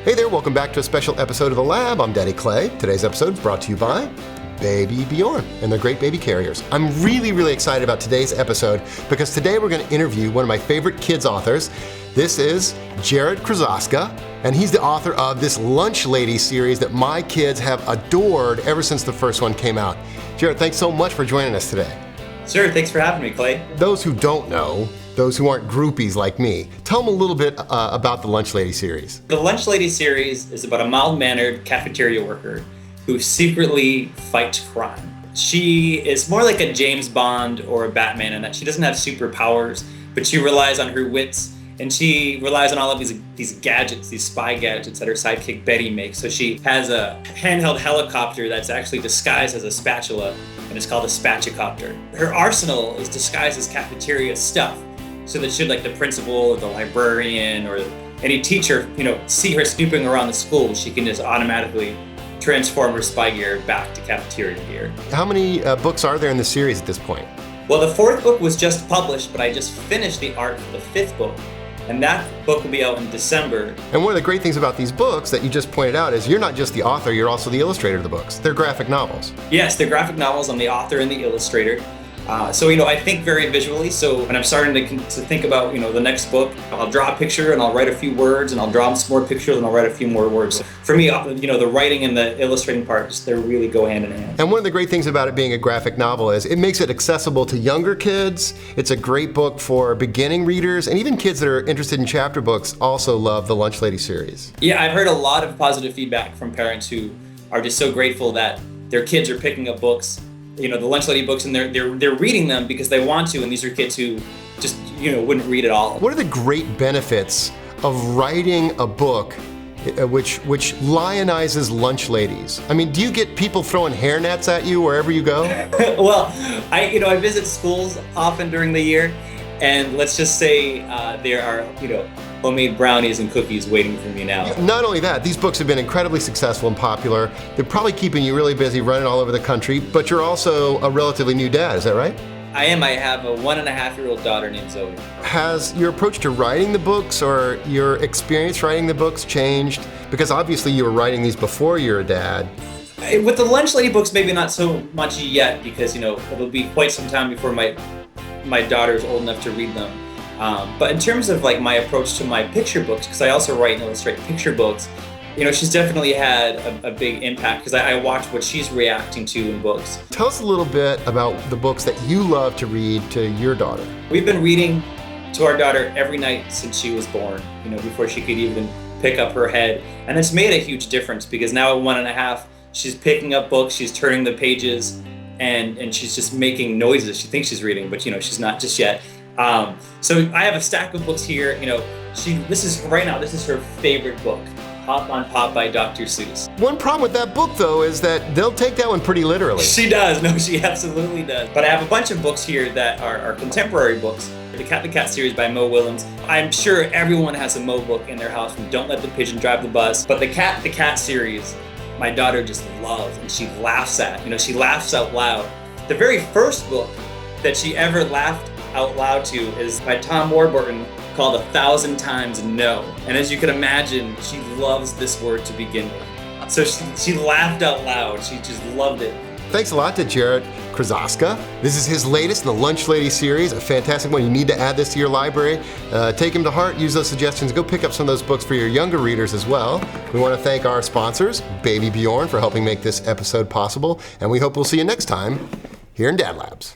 Hey there, welcome back to a special episode of The Lab. I'm Daddy Clay. Today's episode is brought to you by Baby Bjorn and their great baby carriers. I'm really excited about today's episode because today we're going to interview one of my favorite kids authors. This is Jarrett Krosoczka, and he's the author of this Lunch Lady series that my kids have adored ever since the first one came out. Jarrett, thanks so much for joining us today. Sure, thanks for having me, Clay. Those who don't know, those who aren't groupies like me, tell them a little bit about the Lunch Lady series. The Lunch Lady series is about a mild-mannered cafeteria worker who secretly fights crime. She is more like a James Bond or a Batman in that she doesn't have superpowers, but she relies on her wits, and she relies on all of these gadgets, these spy gadgets that her sidekick Betty makes. So she has a handheld helicopter that's actually disguised as a spatula, and it's called a spatchicopter. Her arsenal is disguised as cafeteria stuff, so that should like the principal or the librarian or any teacher, see her snooping around the school, she can just automatically transform her spy gear back to cafeteria gear. How many books are there in the series at this point? Well, the fourth book was just published, but I just finished the art for the fifth book, and that book will be out in December. And one of the great things about these books that you just pointed out is you're not just the author, you're also the illustrator of the books. They're graphic novels. Yes, they're graphic novels. I'm the author and the illustrator. So I think very visually. So when I'm starting to think about, the next book, I'll draw a picture and I'll write a few words, and I'll draw some more pictures and I'll write a few more words. So for me, the writing and the illustrating part, they really go hand in hand. And one of the great things about it being a graphic novel is it makes it accessible to younger kids. It's a great book for beginning readers, and even kids that are interested in chapter books also love the Lunch Lady series. Yeah, I've heard a lot of positive feedback from parents who are just so grateful that their kids are picking up books, the Lunch Lady books, and they're reading them because they want to, and these are kids who just, wouldn't read at all. What are the great benefits of writing a book which lionizes lunch ladies? I mean, do you get people throwing hairnets at you wherever you go? Well, I visit schools often during the year, and let's just say there are, homemade brownies and cookies waiting for me now. Not only that, these books have been incredibly successful and popular. They're probably keeping you really busy running all over the country, but you're also a relatively new dad, is that right? I am. I have a 1.5-year-old daughter named Zoe. Has your approach to writing the books or your experience writing the books changed? Because obviously you were writing these before you're a dad. With the Lunch Lady books, maybe not so much yet, because, it'll be quite some time before my daughter's old enough to read them. But in terms of my approach to my picture books, because I also write and illustrate picture books, she's definitely had a big impact because I watch what she's reacting to in books. Tell us a little bit about the books that you love to read to your daughter. We've been reading to our daughter every night since she was born, before she could even pick up her head. And it's made a huge difference because now at 1.5, she's picking up books, she's turning the pages, and she's just making noises. She thinks she's reading, but she's not just yet. So I have a stack of books here. This is her favorite book, Hop on Pop by Dr. Seuss. One problem with that book, though, is that they'll take that one pretty literally. She does. No, she absolutely does. But I have a bunch of books here that are contemporary books. The Cat series by Mo Willems. I'm sure everyone has a Mo book in their house from Don't Let the Pigeon Drive the Bus. But the Cat series, my daughter just loves, and she laughs at. She laughs out loud. The very first book that she ever laughed out loud to is by Tom Warburton, called 1,000 Times No. And as you can imagine, she loves this word to begin with. So she laughed out loud. She just loved it. Thanks a lot to Jarrett Krosoczka. This is his latest in the Lunch Lady series, a fantastic one. You need to add this to your library. Take him to heart, use those suggestions, go pick up some of those books for your younger readers as well. We want to thank our sponsors, Baby Bjorn, for helping make this episode possible, and we hope we'll see you next time here in DadLabs.